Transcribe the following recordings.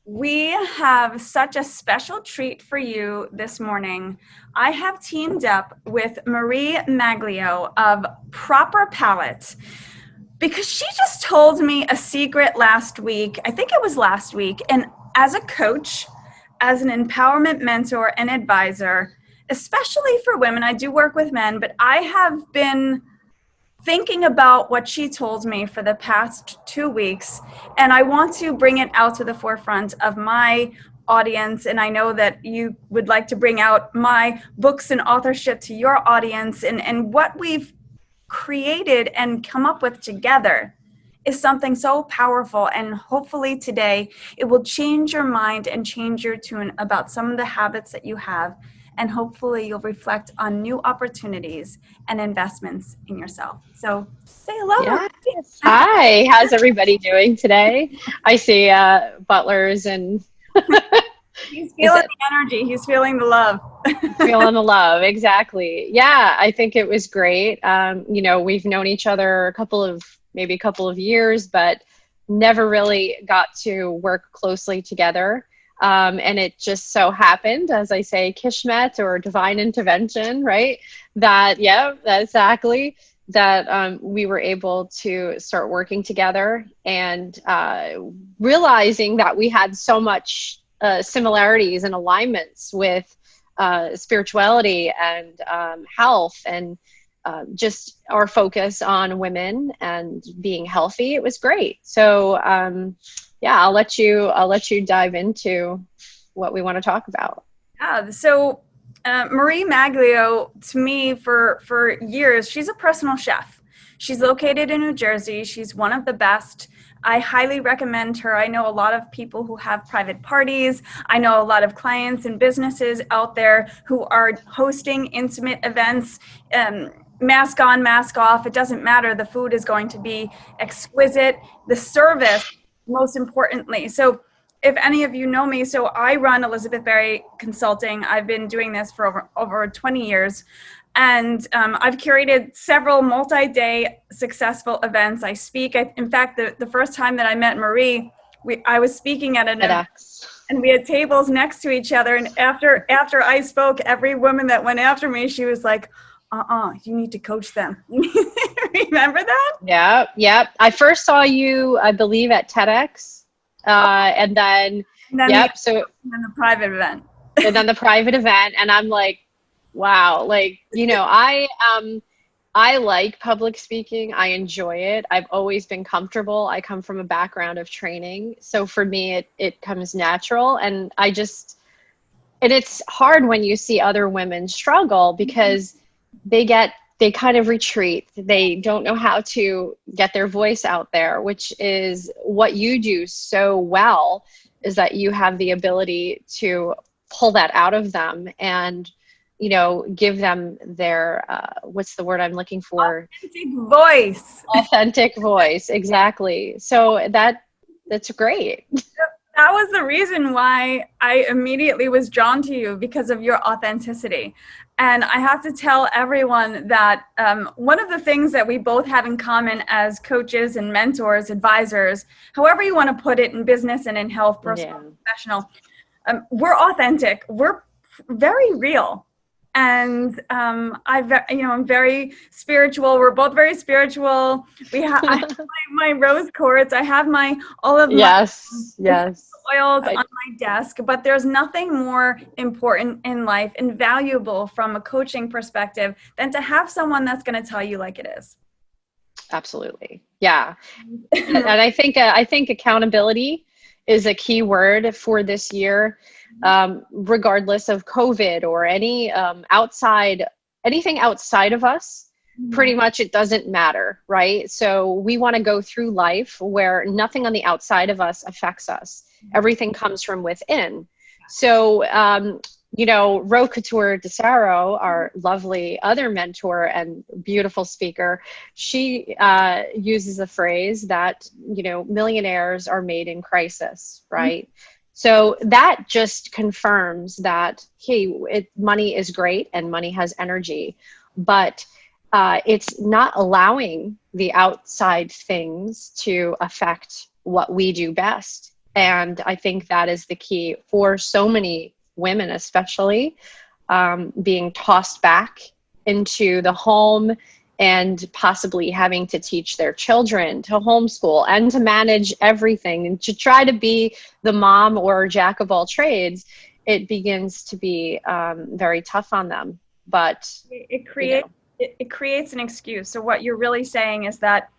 We have such a special treat for you this morning. I have teamed up with Marie Maglio of Proper Palate because she just told me a secret last week. I think it was last week. And as a coach, as an empowerment mentor and advisor, especially for women, I do work with men, but I have been thinking about what she told me for the past 2 weeks, and I want to bring it out to the forefront of my audience. And I know that you would like to bring out my books and authorship to your audience, and what we've created and come up with together is something so powerful. And hopefully today it will change your mind and change your tune about some of the habits that you have. And hopefully you'll reflect on new opportunities and investments in yourself. So say hello, Yes. Marie. Hi. How's everybody doing today? I see butlers and He's is feeling it the energy. He's feeling the love. feeling the love? Exactly. Yeah, I think it was great. We've known each other maybe a couple of years, but never really got to work closely together. And it just so happened, as I say, Kishmet or divine intervention, right? Yeah, exactly. That we were able to start working together and realizing that we had so much similarities and alignments with spirituality and health and just our focus on women and being healthy. It was great. So yeah, I'll let you dive into what we want to talk about. Yeah, so Marie Maglio, to me, for years, she's a personal chef. She's located in New Jersey. She's one of the best. I highly recommend her. I know a lot of people who have private parties. I know a lot of clients and businesses out there who are hosting intimate events. Mask on, mask off. It doesn't matter. The food is going to be exquisite. The service, most importantly. So if any of you know me, so I run Elizabeth Berry Consulting. I've been doing this for over 20 years. And I've curated several multi-day successful events. I speak. In fact, the first time that I met Marie, I was speaking at an event, and we had tables next to each other. And after I spoke, every woman that went after me, she was like, you need to coach them. Remember that? Yeah, yeah. I first saw you, I believe, at TEDx. And then, And then yep. So, and then the private event. and then the private event, and I'm like, wow, like, I like public speaking. I enjoy it. I've always been comfortable. I come from a background of training. So for me, it comes natural. And it's hard when you see other women struggle because they kind of retreat. They don't know how to get their voice out there, which is what you do so well, is that you have the ability to pull that out of them and, give them their, what's the word I'm looking for? Authentic voice. Authentic voice. Exactly. So that's great. That was the reason why I immediately was drawn to you, because of your authenticity. And I have to tell everyone that one of the things that we both have in common as coaches and mentors, advisors, however you want to put it, in business and in health, personal, professional, we're authentic. We're very real. And I'm very spiritual. We're both very spiritual. I have my rose quartz. I have all of my oils on my desk. But there's nothing more important in life and valuable from a coaching perspective than to have someone that's going to tell you like it is. Absolutely. Yeah. And I think accountability is a key word for this year, regardless of COVID or anything outside of us. Pretty much it doesn't matter, right? So we want to go through life where nothing on the outside of us affects us. Everything comes from within. So, Ro Couture DeSaro, our lovely other mentor and beautiful speaker, she uses the phrase that, millionaires are made in crisis, right? Mm-hmm. So that just confirms that, hey, money is great and money has energy, but it's not allowing the outside things to affect what we do best. And I think that is the key for so many women, especially being tossed back into the home and possibly having to teach their children to homeschool and to manage everything and to try to be the mom or jack of all trades. It begins to be very tough on them. But, It you creates know, it creates an excuse. So what you're really saying is that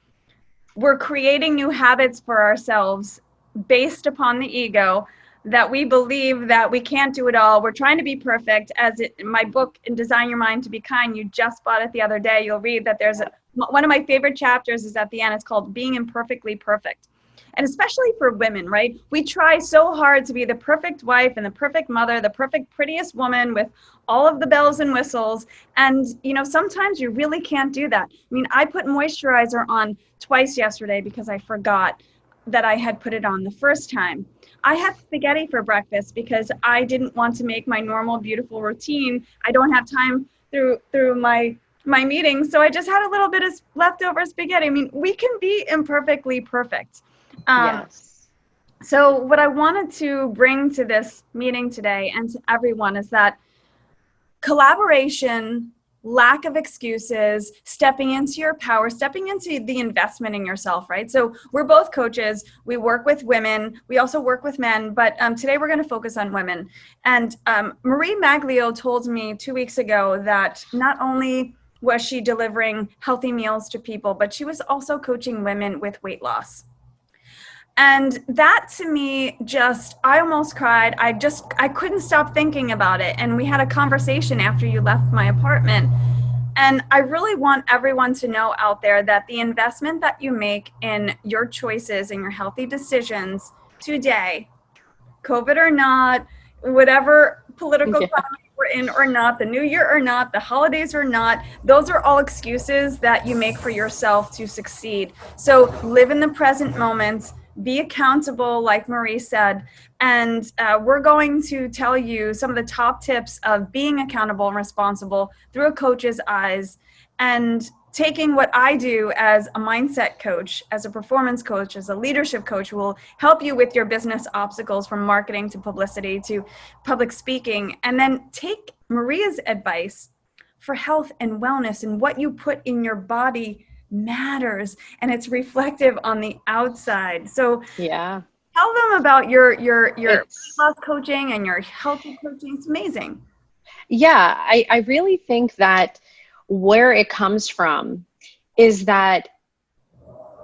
we're creating new habits for ourselves based upon the ego, that we believe that we can't do it all. We're trying to be perfect. As in my book, in Design Your Mind to Be Kind, you just bought it the other day. You'll read that one of my favorite chapters is at the end. It's called Being Imperfectly Perfect. And especially for women, right? We try so hard to be the perfect wife and the perfect mother, the perfect, prettiest woman with all of the bells and whistles. And, sometimes you really can't do that. I mean, I put moisturizer on twice yesterday because I forgot that I had put it on the first time. I had spaghetti for breakfast because I didn't want to make my normal, beautiful routine. I don't have time through my meetings, so I just had a little bit of leftover spaghetti. I mean, we can be imperfectly perfect. Um, yes. so what I wanted to bring to this meeting today and to everyone is that collaboration, lack of excuses, stepping into your power, stepping into the investment in yourself, right? So we're both coaches. We work with women. We also work with men, but today we're going to focus on women. And Marie Maglio told me 2 weeks ago that not only was she delivering healthy meals to people, but she was also coaching women with weight loss. And that to me I almost cried. I couldn't stop thinking about it. And we had a conversation after you left my apartment. And I really want everyone to know out there that the investment that you make in your choices and your healthy decisions today, COVID or not, whatever political Yeah. climate we're in or not, the new year or not, the holidays or not, those are all excuses that you make for yourself to succeed. So live in the present moment, be accountable, like Marie said. And we're going to tell you some of the top tips of being accountable and responsible through a coach's eyes, and taking what I do as a mindset coach, as a performance coach, as a leadership coach, will help you with your business obstacles from marketing to publicity to public speaking. And then take Maria's advice for health and wellness, and what you put in your body matters, and it's reflective on the outside. So Yeah. tell them about your weight It's, loss coaching and your healthy coaching. It's amazing. yeah, I really think that where it comes from is that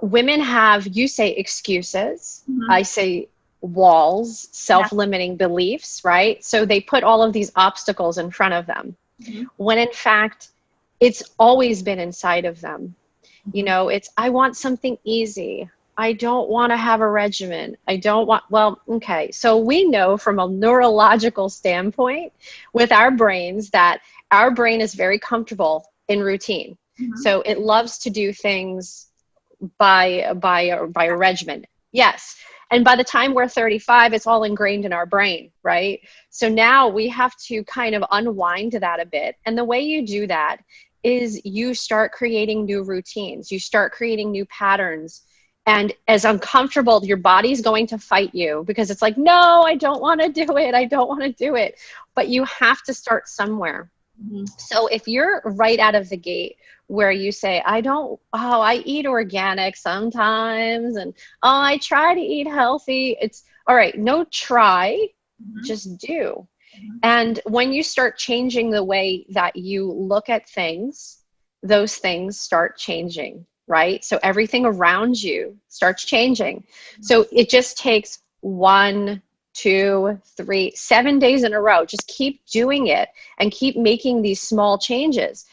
women have, you say excuses, Mm-hmm. I say walls, Yeah. self-limiting beliefs, right? So they put all of these obstacles in front of them, Mm-hmm. when in fact, it's always been inside of them. Mm-hmm. It's, I want something easy. I don't want to have a regimen. I don't want, well, okay. So we know from a neurological standpoint with our brains that our brain is very comfortable in routine. Mm-hmm. So it loves to do things by a regimen. Yes. And by the time we're 35, it's all ingrained in our brain, right? So now we have to kind of unwind that a bit. And the way you do that is you start creating new routines, you start creating new patterns. And as uncomfortable, your body's going to fight you because it's like, no, I don't want to do it. I don't want to do it. But you have to start somewhere. Mm-hmm. So if you're right out of the gate where you say, I eat organic sometimes, and I try to eat healthy, it's all right, no try, Mm-hmm. just do. And when you start changing the way that you look at things, those things start changing, right? So everything around you starts changing. So it just takes 1, 2, 3, 7 days in a row. Just keep doing it and keep making these small changes.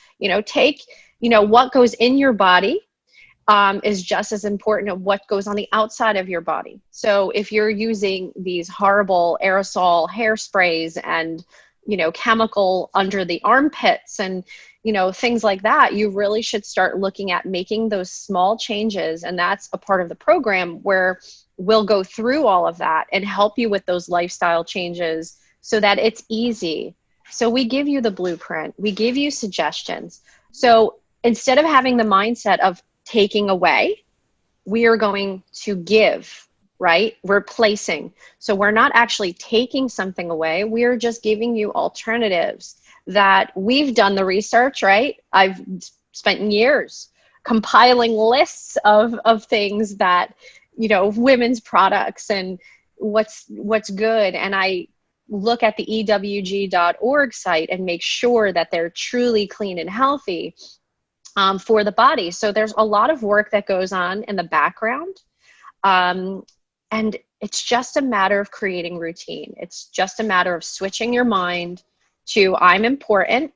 Take, what goes in your body is just as important as what goes on the outside of your body. So if you're using these horrible aerosol hairsprays and, chemical under the armpits and, things like that, you really should start looking at making those small changes. And that's a part of the program where we'll go through all of that and help you with those lifestyle changes so that it's easy. So we give you the blueprint, we give you suggestions. So instead of having the mindset of taking away, we are going to give, right? Replacing. So we're not actually taking something away. We're just giving you alternatives that we've done the research, right? I've spent years compiling lists of things that, you know, women's products and what's good. And I look at the ewg.org site and make sure that they're truly clean and healthy for the body. So there's a lot of work that goes on in the background. And it's just a matter of creating routine. It's just a matter of switching your mind to I'm important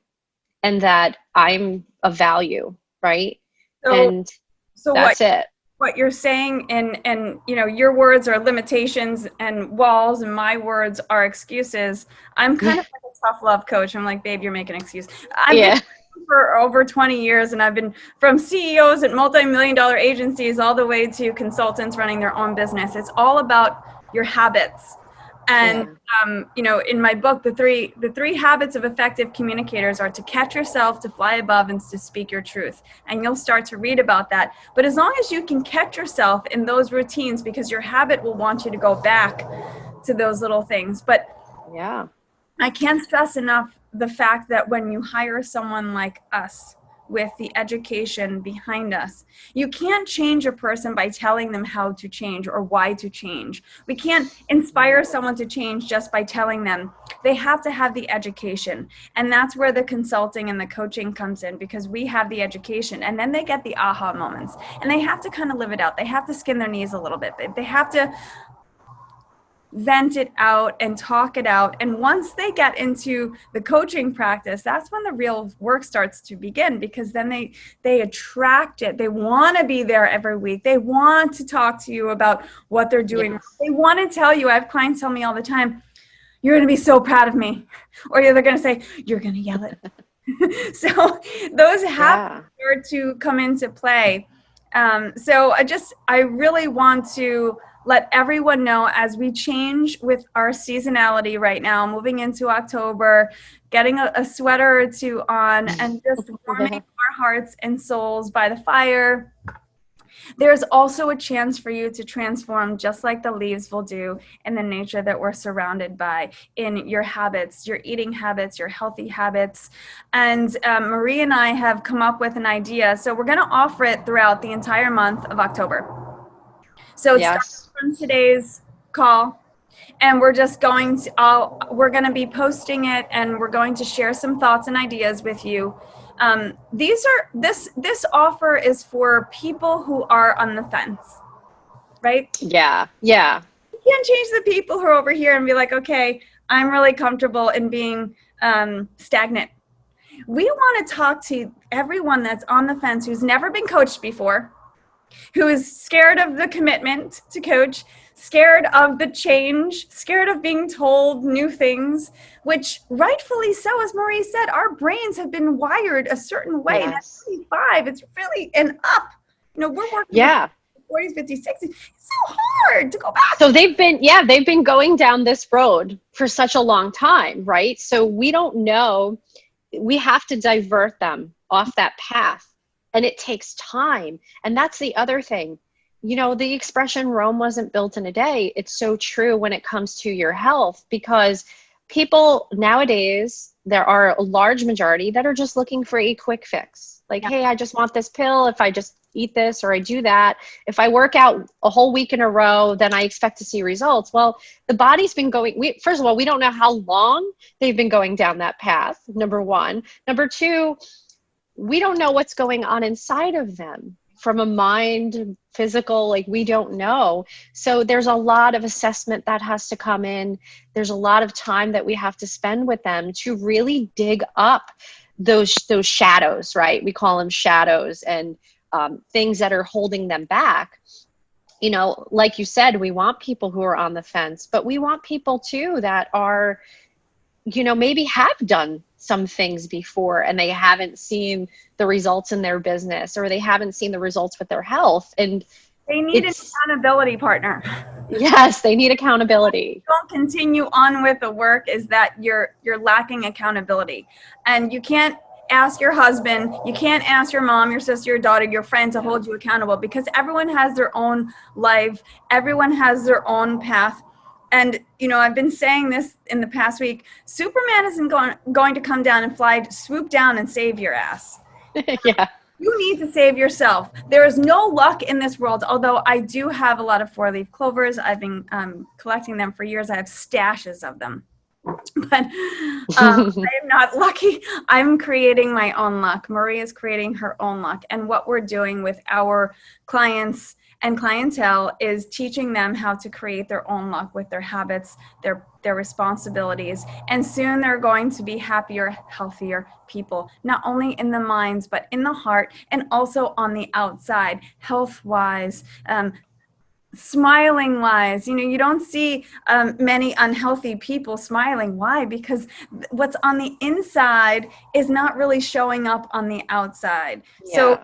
and that I'm of value, right? So, And so that's it. what you're saying, and you know, your words are limitations and walls, and my words are excuses. I'm kind Yeah. of like a tough love coach. I'm like, babe, you're making an excuse. I've been Yeah. for over 20 years, and I've been from CEOs at multi-million-dollar agencies all the way to consultants running their own business. It's all about your habits. And Yeah. you know, in my book, the three habits of effective communicators are to catch yourself, to fly above, and to speak your truth. And you'll start to read about that. But as long as you can catch yourself in those routines, because your habit will want you to go back to those little things. But Yeah. I can't stress enough the fact that when you hire someone like us with the education behind us, you can't change a person by telling them how to change or why to change. We can't inspire someone to change just by telling them. They have to have the education. And that's where the consulting and the coaching comes in, because we have the education, and then they get the aha moments, and they have to kind of live it out. They have to skin their knees a little bit. They have to vent it out and talk it out. And once they get into the coaching practice, that's when the real work starts to begin, because then they attract it. They want to be there every week. They want to talk to you about what they're doing. Yes. They want to tell you. I have clients tell me all the time, you're going to be so proud of me. Or they're going to say, you're going to yell at me. So those habits Yeah. start to come into play. So I really want to let everyone know, as we change with our seasonality right now, moving into October, getting a sweater or two on, and just warming Yeah. our hearts and souls by the fire. There's also a chance for you to transform, just like the leaves will do, in the nature that we're surrounded by, in your habits, your eating habits, your healthy habits. And Marie and I have come up with an idea. So we're going to offer it throughout the entire month of October. So it starts Yes. from today's call, and we're going to be posting it, and we're going to share some thoughts and ideas with you. This offer is for people who are on the fence, right? Yeah. Yeah. You can't change the people who are over here and be like, okay, I'm really comfortable in being stagnant. We want to talk to everyone that's on the fence, who's never been coached before, who is scared of the commitment to coach, scared of the change, scared of being told new things, which rightfully so, as Marie said, our brains have been wired a certain way. And at Yes. 25, it's really an up. You know, we're working with Yeah. 40s, 50s, 60s. It's so hard to go back. So they've been going down this road for such a long time, right? So we don't know, we have to divert them off that path. And it takes time. And that's the other thing. You know, the expression Rome wasn't built in a day. It's so true when it comes to your health, because people nowadays, there are a large majority that are just looking for a quick fix. Like, Yeah. hey, I just want this pill. If I just eat this or I do that, if I work out a whole week in a row, then I expect to see results. Well, the body's been first of all, we don't know how long they've been going down that path, number one. Number two, we don't know what's going on inside of them from a mind, physical, like we don't know. So there's a lot of assessment that has to come in. There's a lot of time that we have to spend with them to really dig up those shadows, right? We call them shadows, and things that are holding them back. You know, like you said, we want people who are on the fence, but we want people too that are, you know, maybe have done some things before and they haven't seen the results in their business, or they haven't seen the results with their health. And They need an it's, accountability partner. yes, they need accountability. Don't continue on with the work is that you're lacking accountability, and you can't ask your husband, you can't ask your mom, your sister, your daughter, your friend to hold you accountable, because everyone has their own life, everyone has their own path. And I've been saying this in the past week, Superman isn't going to come down and swoop down and save your ass. Yeah. You need to save yourself. There is no luck in this world, although I do have a lot of four-leaf clovers. I've been collecting them for years. I have stashes of them. But I am not lucky. I'm creating my own luck. Marie is creating her own luck. And what we're doing with our clients and clientele is teaching them how to create their own luck with their habits, their responsibilities. And soon they're going to be happier, healthier people, not only in the minds, but in the heart, and also on the outside, health-wise, smiling wise. You don't see many unhealthy people smiling. Why? Because what's on the inside is not really showing up on the outside. Yeah. So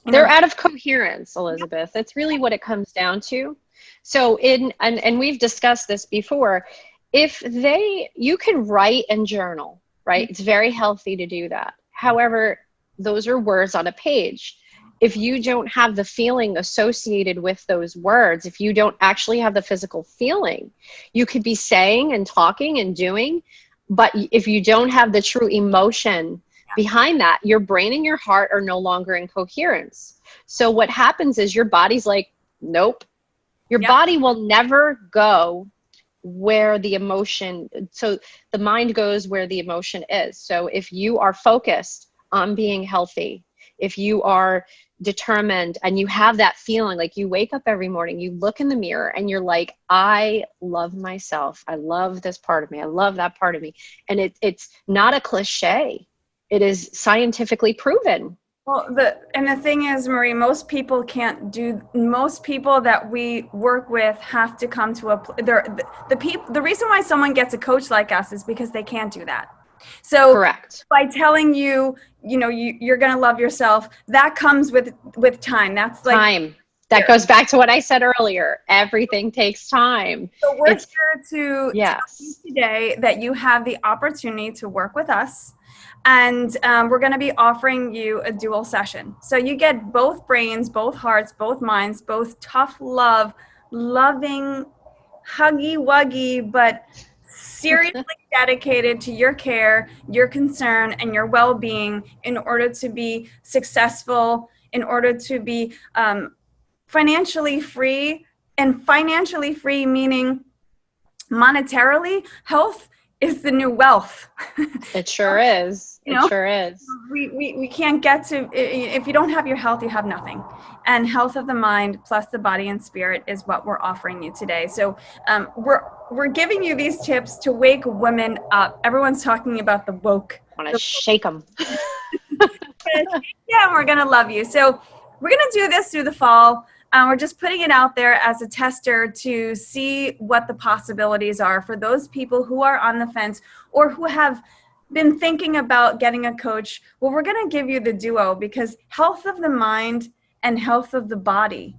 they're out of coherence, Elizabeth. That's really what it comes down to. So and we've discussed this before, you can write and journal, right? It's very healthy to do that. However, those are words on a page. If you don't have the feeling associated with those words, if you don't actually have the physical feeling, you could be saying and talking and doing, but if you don't have the true emotion behind that, your brain and your heart are no longer in coherence. So what happens is your body's like, nope. Your body will never go where the emotion, so the mind goes where the emotion is. So if you are focused on being healthy, if you are determined and you have that feeling, like you wake up every morning, you look in the mirror and you're like, I love myself. I love this part of me. I love that part of me. And it's not a cliche. It is scientifically proven. Well, the thing is, Marie, most people that we work with have to come to the reason why someone gets a coach like us is because they can't do that. So correct. By telling you're going to love yourself, that comes with time. That's like time. That goes back to what I said earlier. Everything takes time. So we're here to tell you today that you have the opportunity to work with us. And we're going to be offering you a dual session. So you get both brains, both hearts, both minds, both tough love, loving, huggy wuggy, but seriously dedicated to your care, your concern, and your well-being in order to be successful, in order to be financially free. And financially free meaning monetarily, health is the new wealth. It sure is. It sure is. We can't get to, if you don't have your health, you have nothing. And health of the mind plus the body and spirit is what we're offering you today. So we're giving you these tips to wake women up. Everyone's talking about the woke. I want to shake them. Yeah, we're going to love you. So we're going to do this through the fall. We're just putting it out there as a tester to see what the possibilities are for those people who are on the fence or who have been thinking about getting a coach. Well, we're going to give you the duo because health of the mind and health of the body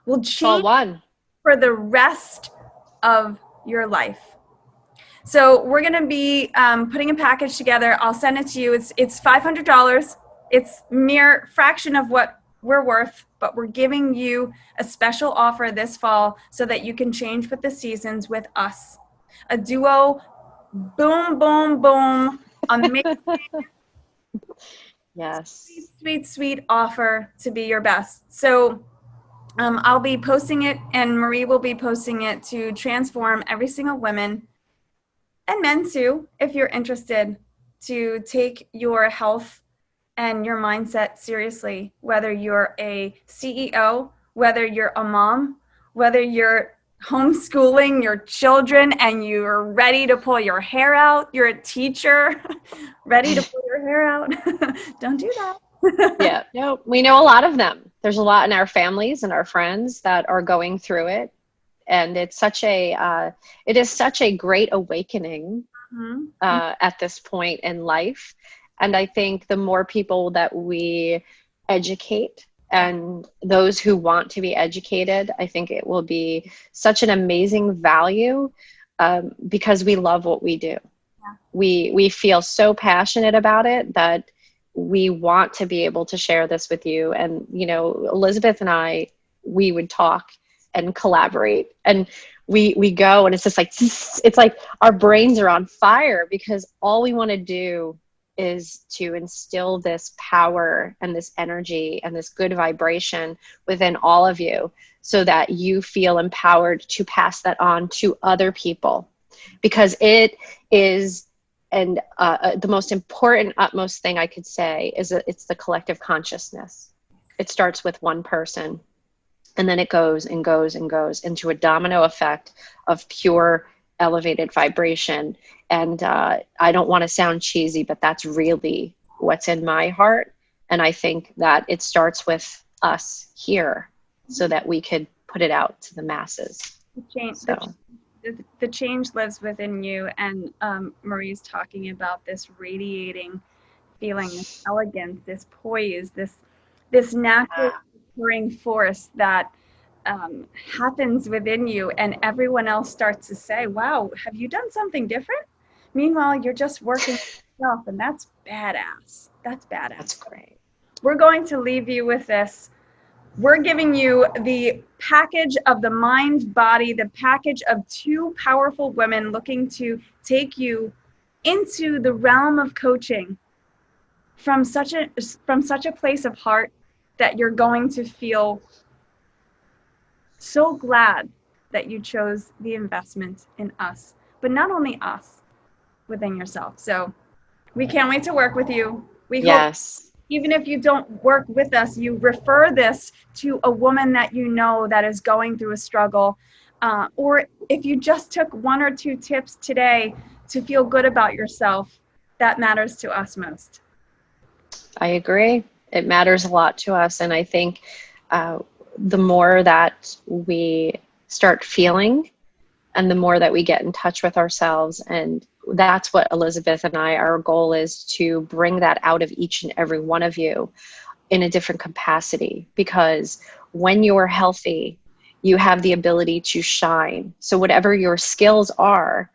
will change for the rest of your life. So we're going to be putting a package together. I'll send it to you. It's $500. It's mere fraction of what we're worth, but we're giving you a special offer this fall so that you can change with the seasons with us. A duo, boom, boom, boom, amazing. Yes. Sweet, sweet offer to be your best. So I'll be posting it and Marie will be posting it to transform every single woman and men too, if you're interested, to take your health and your mindset seriously, whether you're a CEO, whether you're a mom, whether you're homeschooling your children and you're ready to pull your hair out, you're a teacher, ready to pull your hair out. Don't do that. Yeah, no, we know a lot of them. There's a lot in our families and our friends that are going through it. And it is such a great awakening at this point in life. And I think the more people that we educate and those who want to be educated, I think it will be such an amazing value because we love what we do. we feel so passionate about it that we want to be able to share this with you. And, you know, Elizabeth and I, we would talk and collaborate, and we go, and it's just like, it's like our brains are on fire, because all we want to do is to instill this power and this energy and this good vibration within all of you, so that you feel empowered to pass that on to other people, because it is. And the most important, utmost thing I could say is that it's the collective consciousness. It starts with one person, and then it goes and goes and goes into a domino effect of pure elevated vibration. And I don't want to sound cheesy, but that's really what's in my heart. And I think that it starts with us here, so that we could put it out to the masses. The change lives within you. And Marie's talking about this radiating feeling, this elegance, this poise, this natural occurring force that happens within you, and everyone else starts to say, wow, have you done something different? Meanwhile, you're just working yourself, and that's badass. That's badass. That's great. We're going to leave you with this. We're giving you the package of the mind, body, the package of two powerful women looking to take you into the realm of coaching from such a place of heart that you're going to feel so glad that you chose the investment in us, but not only us, within yourself. So we can't wait to work with you. We hope, even if you don't work with us, you refer this to a woman that you know that is going through a struggle. Or if you just took one or two tips today to feel good about yourself, that matters to us most. I agree. It matters a lot to us. And I think the more that we start feeling, and the more that we get in touch with ourselves, and that's what Elizabeth and I, our goal is to bring that out of each and every one of you in a different capacity. Because when you're healthy, you have the ability to shine. So whatever your skills are,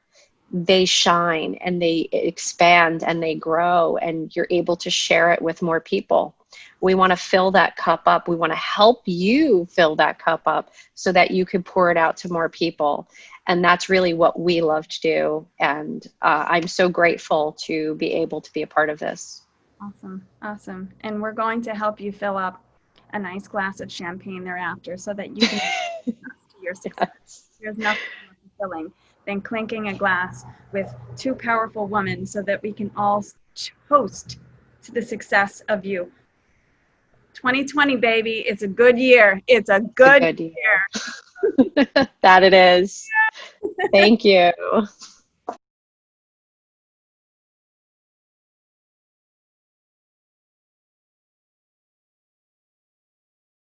they shine and they expand and they grow, and you're able to share it with more people. We want to fill that cup up. We want to help you fill that cup up so that you can pour it out to more people. And that's really what we love to do. And I'm so grateful to be able to be a part of this. Awesome. Awesome. And we're going to help you fill up a nice glass of champagne thereafter, so that you can to your success. Yes. There's nothing more fulfilling than clinking a glass with two powerful women, so that we can all toast to the success of you. 2020, baby. It's a good year. It's a good year. That it is. Thank you.